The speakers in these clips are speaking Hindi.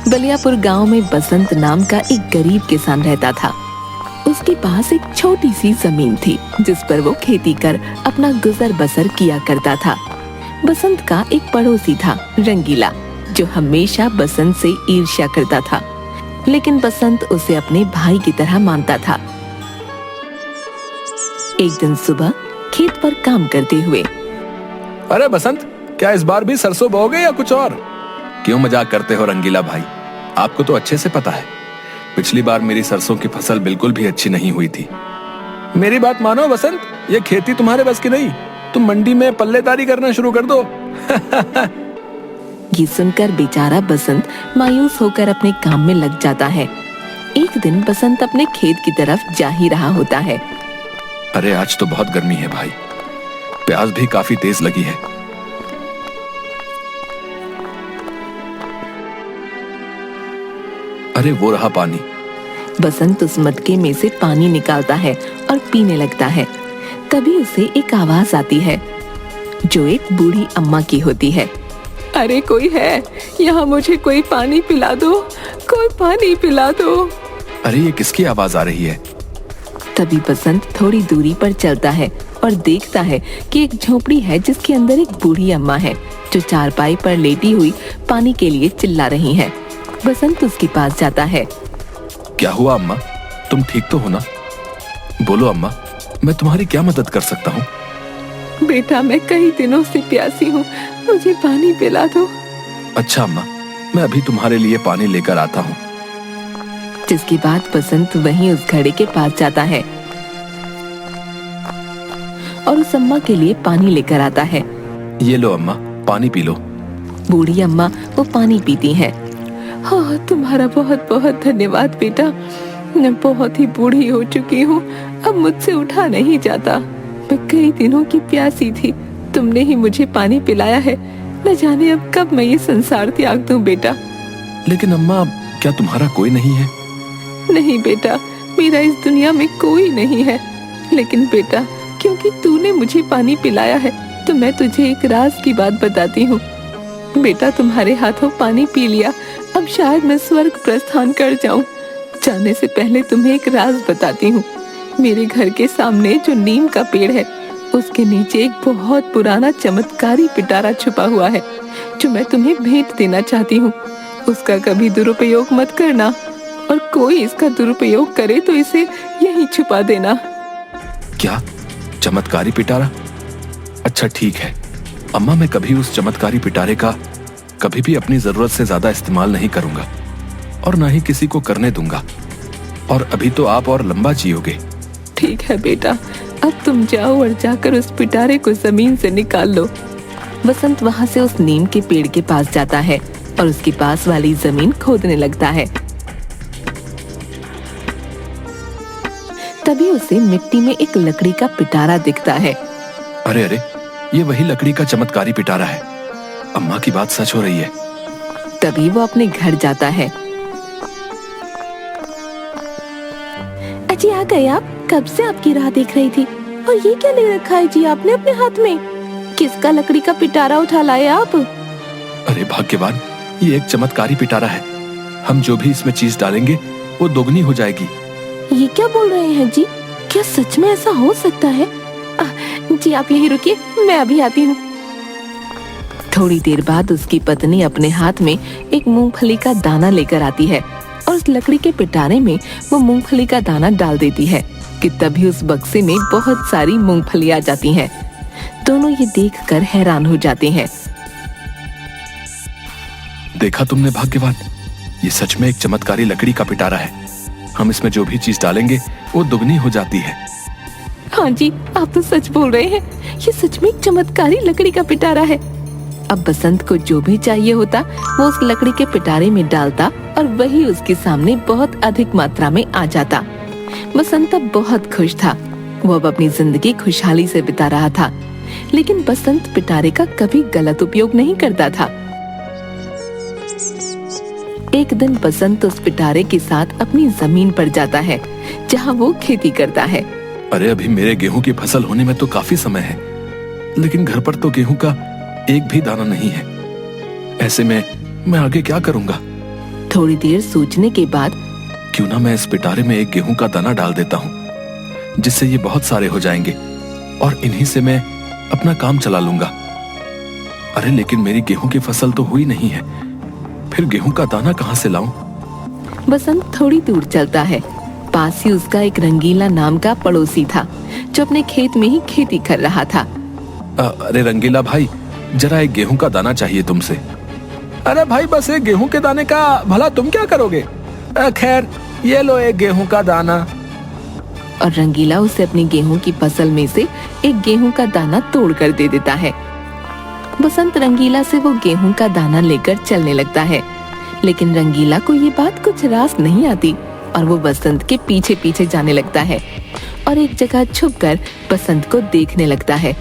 बलियापुर गांव में बसंत नाम का एक गरीब किसान रहता था। उसके पास एक छोटी सी जमीन थी जिस पर वो खेती कर अपना गुजर बसर किया करता था। बसंत का एक पड़ोसी था रंगीला, जो हमेशा बसंत से ईर्ष्या करता था, लेकिन बसंत उसे अपने भाई की तरह मानता था। एक दिन सुबह खेत पर काम करते हुए, अरे बसंत, क्या इस बार भी सरसों बोओगे या कुछ और? क्यों मजाक करते हो रंगीला भाई? आपको तो अच्छे से पता है, पिछली बार मेरी सरसों की फसल बिल्कुल भी अच्छी नहीं हुई थी। मेरी बात मानो बसंत, ये खेती तुम्हारे बस की नहीं। तुम मंडी में पल्लेदारी करना शुरू कर दो। ये सुनकर बेचारा बसंत मायूस होकर अपने काम में लग जाता है। एक दिन बसंत अपने खेत की तरफ जा ही रहा होता है। अरे आज तो बहुत गर्मी है भाई, प्यास भी काफी तेज लगी है। अरे वो रहा पानी। बसंत उस मटके में से पानी निकालता है और पीने लगता है। तभी उसे एक आवाज आती है, जो एक बूढ़ी अम्मा की होती है। अरे कोई है, यहाँ मुझे कोई पानी पिला दो, कोई पानी पिला दो। अरे ये किसकी आवाज आ रही है? तभी बसंत थोड़ी दूरी पर चलता है और देखता है कि एक झोपड़ी है जिसके अंदर एक बूढ़ी अम्मा है, जो चारपाई पर लेटी हुई पानी के लिए चिल्ला रही है। बसंत उसके पास जाता है। क्या हुआ अम्मा, तुम ठीक तो हो ना? बोलो अम्मा, मैं तुम्हारी क्या मदद कर सकता हूँ? बेटा, मैं कई दिनों से प्यासी हूँ, मुझे पानी पिला दो। अच्छा अम्मा, मैं अभी तुम्हारे लिए पानी लेकर आता हूँ। जिसके बाद बसंत वहीं उस घड़े के पास जाता है और उस अम्मा के लिए पानी लेकर आता है। ये लो अम्मा, पानी पी लो। बूढ़ी अम्मा वो पानी पीती है। हाँ, तुम्हारा बहुत बहुत धन्यवाद बेटा, मैं बहुत ही बूढ़ी हो चुकी हूँ, अब मुझसे उठा नहीं जाता। मैं कई दिनों की प्यासी थी, तुमने ही मुझे पानी पिलाया है, न जाने अब कब मैं ये संसार त्याग दूं बेटा। लेकिन अम्मा, क्या तुम्हारा कोई नहीं है? नहीं बेटा, मेरा इस दुनिया में कोई नहीं है। लेकिन बेटा, क्योंकि तूने मुझे पानी पिलाया है तो मैं तुझे एक राज की बात बताती हूँ। बेटा, तुम्हारे हाथों पानी पी लिया, अब शायद मैं स्वर्ग प्रस्थान कर जाऊं। जाने से पहले तुम्हें एक राज बताती हूँ। मेरे घर के सामने जो नीम का पेड़ है, उसके नीचे एक बहुत पुराना चमत्कारी पिटारा छुपा हुआ है, जो मैं तुम्हें भेंट देना चाहती हूँ। उसका कभी दुरुपयोग मत करना, और कोई इसका दुरुपयोग करे तो इसे यहीं छुपा देना। क्या चमत्कारी पिटारा? अच्छा ठीक है अम्मा, मैं कभी उस चमत्कारी पिटारे का कभी भी अपनी जरूरत से ज्यादा इस्तेमाल नहीं करूंगा और ना ही किसी को करने दूंगा। और अभी तो आप और लंबा जियोगे। ठीक है बेटा, अब तुम जाओ और जाकर उस पिटारे को जमीन से निकाल लो। बसंत वहां से उस नीम के पेड़ के पास जाता है और उसके पास वाली जमीन खोदने लगता है। तभी उसे मिट्टी में एक लकड़ी का पिटारा दिखता है। अरे अरे, ये वही लकड़ी का चमत्कारी पिटारा है। अम्मा की बात सच हो रही है। तभी वो अपने घर जाता है। अजी, आ गए आप? कब से आपकी राह देख रही थी। और ये क्या ले रखा है जी आपने अपने हाथ में? किसका लकड़ी का पिटारा उठा लाए आप? अरे भाग्यवान, ये एक चमत्कारी पिटारा है। हम जो भी इसमें चीज डालेंगे वो दोगुनी हो जाएगी। ये क्या बोल रहे हैं जी? क्या सच में ऐसा हो सकता है? जी आप यहीं रुकिए, मैं अभी आती हूँ। थोड़ी देर बाद उसकी पत्नी अपने हाथ में एक मूंगफली का दाना लेकर आती है और उस लकड़ी के पिटारे में वो मूंगफली का दाना डाल देती है कि तभी उस बक्से में बहुत सारी मूंगफली आ जाती हैं। दोनों ये देखकर हैरान हो जाते हैं। देखा तुमने भाग्यवान, ये सच में एक चमत्कारी लकड़ी का पिटारा है। हम इसमें जो भी चीज डालेंगे वो दुगनी हो जाती है। हाँ जी, आप तो सच बोल रहे हैं, ये सच में एक चमत्कारी लकड़ी का पिटारा है। अब बसंत को जो भी चाहिए होता वो उस लकड़ी के पिटारे में डालता और वही उसके सामने बहुत अधिक मात्रा में आ जाता। बसंत अब बहुत खुश था। वो अब अपनी जिंदगी खुशहाली से बिता रहा था। लेकिन बसंत पिटारे का कभी गलत उपयोग नहीं करता था। एक दिन बसंत उस पिटारे के साथ अपनी जमीन पर जाता है जहाँ वो खेती करता है। अरे अभी मेरे गेहूं की फसल होने में तो काफी समय है, लेकिन घर पर तो गेहूं का एक भी दाना नहीं है। ऐसे में मैं आगे क्या करूंगा? थोड़ी देर सोचने के बाद क्यों ना मैं इस पिटारे में एक गेहूं का दाना डाल देता हूँ, जिससे ये बहुत सारे हो जाएंगे और इन्हीं से मैं अपना काम चला लूंगा। अरे लेकिन मेरी गेहूं की फसल तो हुई नहीं है, फिर गेहूं का दाना कहाँ से लाऊं? बसंत थोड़ी दूर चलता है। पास ही उसका एक रंगीला नाम का पड़ोसी था, जो अपने खेत में ही खेती कर रहा था। अरे रंगीला भाई, जरा एक गेहूं का दाना चाहिए तुमसे। अरे भाई, बस एक गेहूं के दाने का भला तुम क्या करोगे? खैर, ये लो एक गेहूं का दाना। और रंगीला उसे अपनी गेहूं की फसल में से एक गेहूं का दाना तोड़ कर दे देता है। बसंत रंगीला से वो गेहूं का दाना लेकर चलने लगता है, लेकिन रंगीला को ये बात कुछ रास नहीं आती और वो बसंत के पीछे पीछे जाने लगता है और एक जगह छुपकर बसंत को देखने लगता है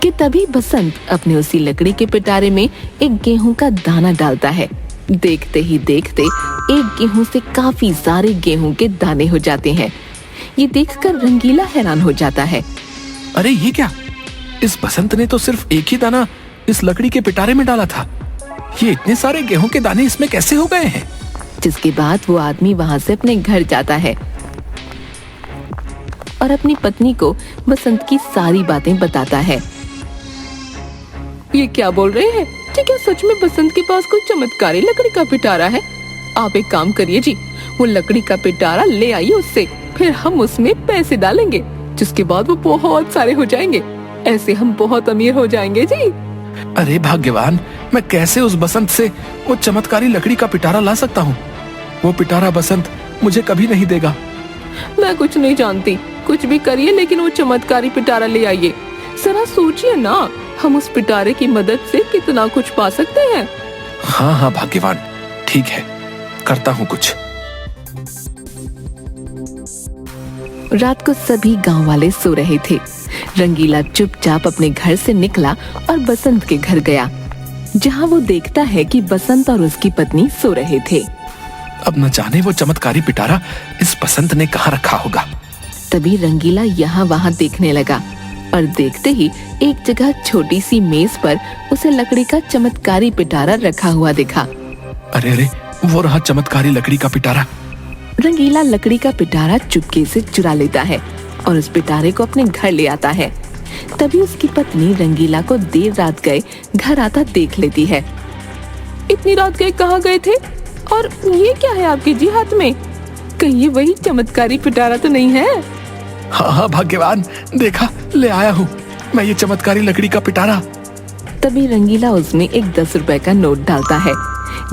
कि तभी बसंत अपने उसी लकड़ी के पिटारे में एक गेहूं का दाना डालता है। देखते ही देखते एक गेहूं से काफी सारे गेहूं के दाने हो जाते हैं। ये देखकर रंगीला हैरान हो जाता है। अरे ये क्या? इस बसंत ने तो सिर्फ एक ही दाना इस लकड़ी के पिटारे में डाला था। ये इतने सारे गेहूं के दाने इसमें कैसे हो गए हैं? जिसके बाद वो आदमी वहाँ से अपने घर जाता है और अपनी पत्नी को बसंत की सारी बातें बताता है। ये क्या बोल रहे हैं कि क्या सच में बसंत के पास कोई चमत्कारी लकड़ी का पिटारा है? आप एक काम करिए जी, वो लकड़ी का पिटारा ले आइए उससे, फिर हम उसमें पैसे डालेंगे, जिसके बाद वो बहुत सारे हो जाएंगे। ऐसे हम बहुत अमीर हो जाएंगे जी। अरे भाग्यवान, मैं कैसे उस बसंत से वो चमत्कारी लकड़ी का पिटारा ला सकता हूँ? वो पिटारा बसंत मुझे कभी नहीं देगा। मैं कुछ नहीं जानती, कुछ भी करिए, लेकिन वो चमत्कारी पिटारा ले आइए। जरा सोचिए ना, हम उस पिटारे की मदद से कितना कुछ पा सकते हैं। हाँ हाँ भाग्यवान, ठीक है, करता हूँ कुछ। रात को सभी गांव वाले सो रहे थे। रंगीला चुपचाप अपने घर से निकला और बसंत के घर गया, जहां वो देखता है कि बसंत और उसकी पत्नी सो रहे थे। अब न जाने वो चमत्कारी पिटारा इस बसंत ने कहाँ रखा होगा। तभी रंगीला यहाँ वहाँ देखने लगा और देखते ही एक जगह छोटी सी मेज पर उसे लकड़ी का चमत्कारी पिटारा रखा हुआ दिखा। अरे अरे, वो रहा चमत्कारी लकड़ी का पिटारा। रंगीला लकड़ी का पिटारा चुपके से चुरा लेता है और उस पिटारे को अपने घर ले आता है। तभी उसकी पत्नी रंगीला को देर रात गए घर आता देख लेती है। इतनी रात गए कहाँ गए थे? और ये क्या है आपके जी हाथ में? कहीं ये वही चमत्कारी पिटारा तो नहीं है? हाँ हाँ भाग्यवान, देखा, ले आया हूँ मैं ये चमत्कारी लकड़ी का पिटारा। तभी रंगीला उसमें एक 10 रुपए का नोट डालता है।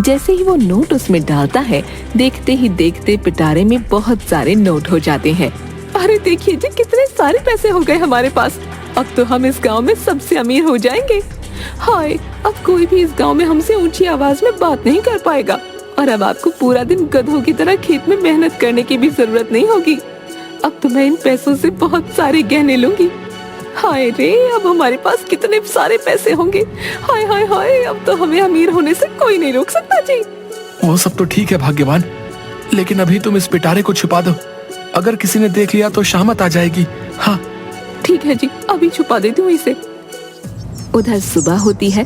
जैसे ही वो नोट उसमें डालता है, देखते ही देखते पिटारे में बहुत सारे नोट हो जाते हैं। अरे देखिए जी, कितने सारे पैसे हो गए हमारे पास। अब तो हम इस गांव में सबसे अमीर हो जाएंगे। हाय, अब कोई भी इस गांव में हमसे ऊंची आवाज में बात नहीं कर पाएगा और अब आपको पूरा दिन गधों की तरह खेत में मेहनत करने की भी जरूरत नहीं होगी। अब तो मैं इन पैसों से बहुत सारे गहने लूंगी। हाय रे, अब हमारे पास कितने सारे पैसे होंगे। हाय हाय हाय, अब तो हमें अमीर होने से कोई नहीं रोक सकता जी। वो सब तो ठीक है भाग्यवान, लेकिन अभी तुम इस पिटारे को छुपा दो। अगर किसी ने देख लिया तो शामत आ जाएगी। हाँ ठीक है जी, अभी छुपा देती हूँ इसे। उधर सुबह होती है।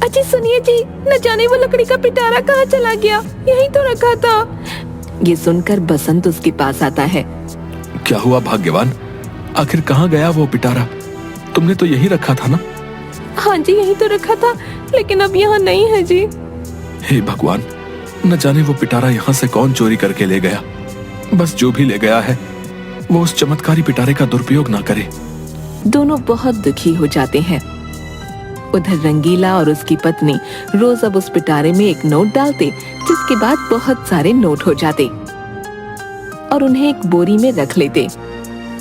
अजी सुनिए जी, न जाने वो लकड़ी का पिटारा कहाँ चला गया, यहीं तो रखा था। ये सुनकर बसंत उसके पास आता है। क्या हुआ भाग्यवान, आखिर कहाँ गया वो पिटारा? तुमने तो यही रखा था ना? हाँ जी, यही तो रखा था, लेकिन अब यहाँ नहीं है जी। हे भगवान, न जाने वो पिटारा यहाँ से कौन चोरी करके ले गया। बस जो भी ले गया है वो उस चमत्कारी पिटारे का दुरुपयोग ना करे। दोनों बहुत दुखी हो जाते हैं। उधर रंगीला और उसकी पत्नी रोज अब उस पिटारे में एक नोट डालते, जिसके बाद बहुत सारे नोट हो जाते और उन्हें एक बोरी में रख लेते।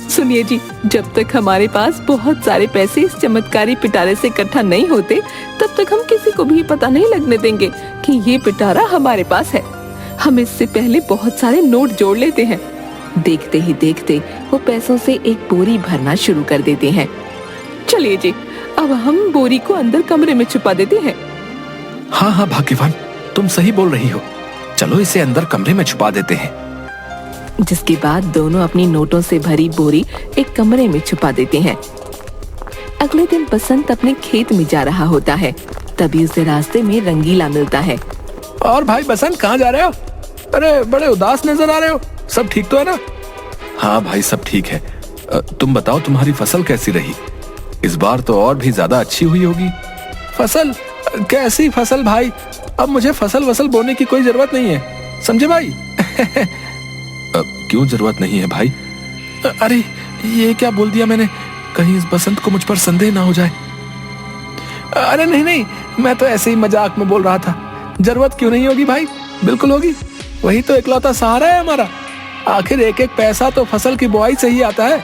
सुनिए जी, जब तक हमारे पास बहुत सारे पैसे इस चमत्कारी पिटारे से इकट्ठा नहीं होते, तब तक हम किसी को भी पता नहीं लगने देंगे कि ये पिटारा हमारे पास है। हम इससे पहले बहुत सारे नोट जोड़ लेते हैं। देखते ही देखते वो पैसों से एक बोरी भरना शुरू कर देते हैं। चलिए जी, अब हम बोरी को अंदर कमरे में छुपा देते हैं। हाँ हाँ भाग्यवान, तुम सही बोल रही हो। चलो इसे अंदर कमरे में छुपा देते हैं। जिसके बाद दोनों अपनी नोटों से भरी बोरी एक कमरे में छुपा देते हैं। अगले दिन बसंत अपने खेत में जा रहा होता है। तभी उसे रास्ते में रंगीला मिलता है। और भाई बसंत, कहाँ जा रहे हो? अरे बड़े उदास नजर आ रहे हो, सब ठीक तो है ना? हाँ भाई, सब ठीक है। तुम बताओ, तुम्हारी फसल कैसी रही? इस बार तो और भी ज्यादा अच्छी हुई होगी। फसल? कैसी फसल भाई? अब मुझे फसल वसल बोने की कोई जरूरत नहीं है, समझे भाई? क्यों जरूरत नहीं है भाई? अरे ये क्या बोल दिया मैंने, कहीं इस बसंत को मुझ पर संदेह ना हो जाए। अरे नहीं नहीं, मैं तो ऐसे ही मजाक में बोल रहा था। जरूरत क्यों नहीं होगी भाई, बिल्कुल होगी। वही तो इकलौता सहारा है हमारा। आखिर एक एक पैसा तो फसल की बुआई से ही आता है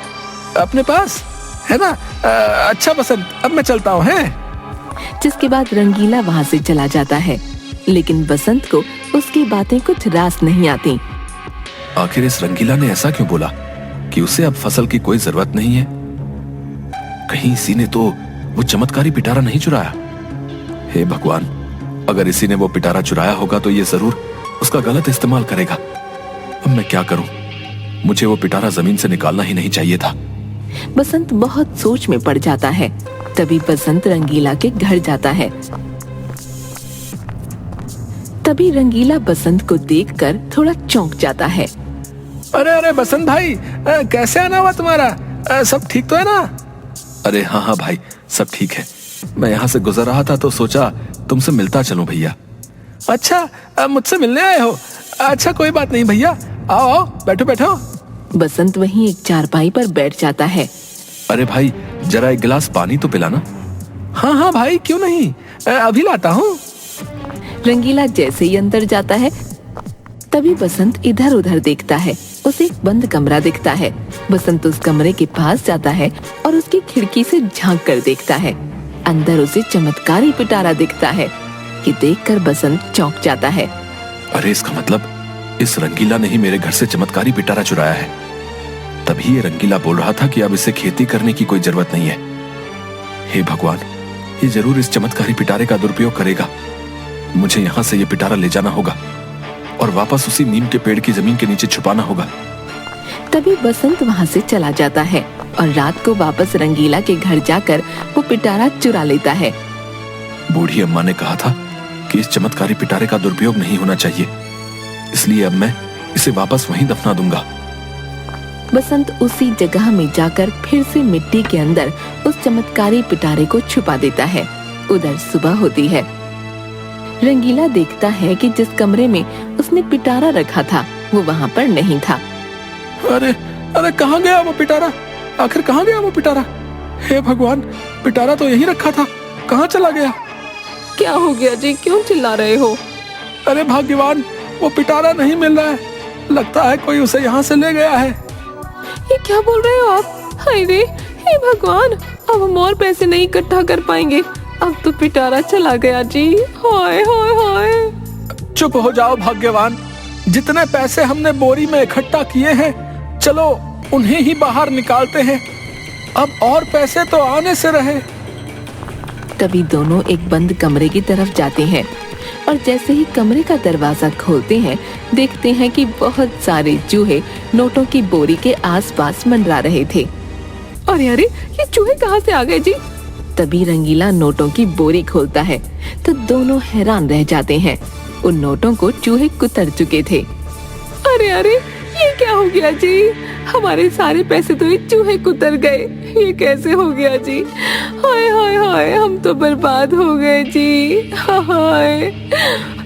अपने पास, है ना? अच्छा बसंत, अब मैं चलता हूँ, है? जिसके बाद रंगीला वहाँ से चला जाता है, लेकिन बसंत को उसकी बातें कुछ रास नहीं आती। आखिर इस रंगीला ने ऐसा क्यों बोला कि उसे अब फसल की कोई जरूरत नहीं है? कहीं इसी ने तो वो चमत्कारी पिटारा नहीं चुराया? हे भगवान, अगर इसी ने वो पिटारा चुराया होगा तो ये जरूर उसका गलत इस्तेमाल करेगा। अब मैं क्या करूं? मुझे वो पिटारा जमीन से निकालना ही नहीं चाहिए था। बसंत बहुत सोच में पड़ जाता है। तभी बसंत रंगीला के घर जाता है। तभी रंगीला बसंत को देखकर थोड़ा चौंक जाता है। अरे अरे बसंत भाई, कैसे आना हुआ तुम्हारा? सब ठीक तो है ना? अरे हाँ हाँ भाई, सब ठीक है। मैं यहाँ से गुजर रहा था तो सोचा तुमसे मिलता चलूं भैया। अच्छा, मुझसे मिलने आए हो? अच्छा कोई बात नहीं भैया, आओ आओ, बैठो बैठो। बसंत वहीं एक चारपाई पर बैठ जाता है। अरे भाई, जरा एक गिलास पानी तो पिलाना। हाँ हाँ भाई, क्यों नहीं, अभी लाता हूँ। रंगीला जैसे ही अंदर जाता है, तभी बसंत इधर उधर देखता है। उसे एक बंद कमरा दिखता है। बसंत उस कमरे के पास जाता है और उसकी खिड़की से झांक कर देखता है। अंदर उसे चमत्कारी पिटारा दिखता है। ये देखकर बसंत चौंक जाता है। अरे इसका मतलब इस रंगीला ने ही मेरे घर से चमत्कारी पिटारा चुराया है। तभी ये रंगीला बोल रहा था कि अब इसे खेती करने की कोई जरूरत नहीं है। हे भगवान, ये जरूर इस चमत्कारी पिटारे का दुरुपयोग करेगा। मुझे यहाँ से ये पिटारा ले जाना होगा और वापस उसी नीम के पेड़ की जमीन के नीचे छुपाना होगा। तभी बसंत वहाँ से चला जाता है और रात को वापस रंगीला के घर जाकर वो पिटारा चुरा लेता है। बूढ़ी अम्मा ने कहा था कि इस चमत्कारी पिटारे का दुरुपयोग नहीं होना चाहिए, इसलिए अब मैं इसे वापस वहीं दफना दूंगा। बसंत उसी जगह में जाकर फिर से मिट्टी के अंदर उस चमत्कारी पिटारे को छुपा देता है। उधर सुबह होती है। रंगीला देखता है कि जिस कमरे में उसने पिटारा रखा था वो वहाँ पर नहीं था। अरे अरे, कहाँ गया वो पिटारा? आखिर कहाँ गया वो पिटारा? हे भगवान, पिटारा तो यहीं रखा था, कहाँ चला गया? क्या हो गया जी, क्यों चिल्ला रहे हो? अरे भाग्यवान, वो पिटारा नहीं मिल रहा है। लगता है कोई उसे यहाँ से ले गया है। ये क्या बोल रहे हो आप? हाय रे, हे भगवान, अब हम और पैसे नहीं इकट्ठा कर पाएंगे। अब तो पिटारा चला गया जी। हाय हाय हाय। चुप हो जाओ भाग्यवान, जितने पैसे हमने बोरी में इकट्ठा किए हैं, चलो उन्हें ही बाहर निकालते हैं। अब और पैसे तो आने से रहे। तभी दोनों एक बंद कमरे की तरफ जाते हैं और जैसे ही कमरे का दरवाजा खोलते हैं, देखते हैं कि बहुत सारे चूहे नोटों की बोरी के आसपास मंडरा रहे थे। अरे अरे, ये चूहे कहाँ से आ गए जी? तभी रंगीला नोटों की बोरी खोलता है तो दोनों हैरान रह जाते हैं। उन नोटों को चूहे कुतर चुके थे। अरे अरे, ये क्या हो गया जी? हमारे सारे पैसे तो ये चूहे कुतर गए। ये कैसे हो गया जी? हाय हाय हाय, हम तो बर्बाद हो गए जी। हाय,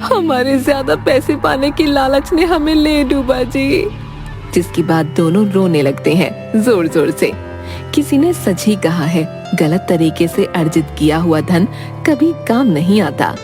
हमारे ज्यादा पैसे पाने की लालच ने हमें ले डूबा जी। जिसके बाद दोनों रोने लगते हैं जोर जोर से। किसी ने सच ही कहा है, गलत तरीके से अर्जित किया हुआ धन कभी काम नहीं आता।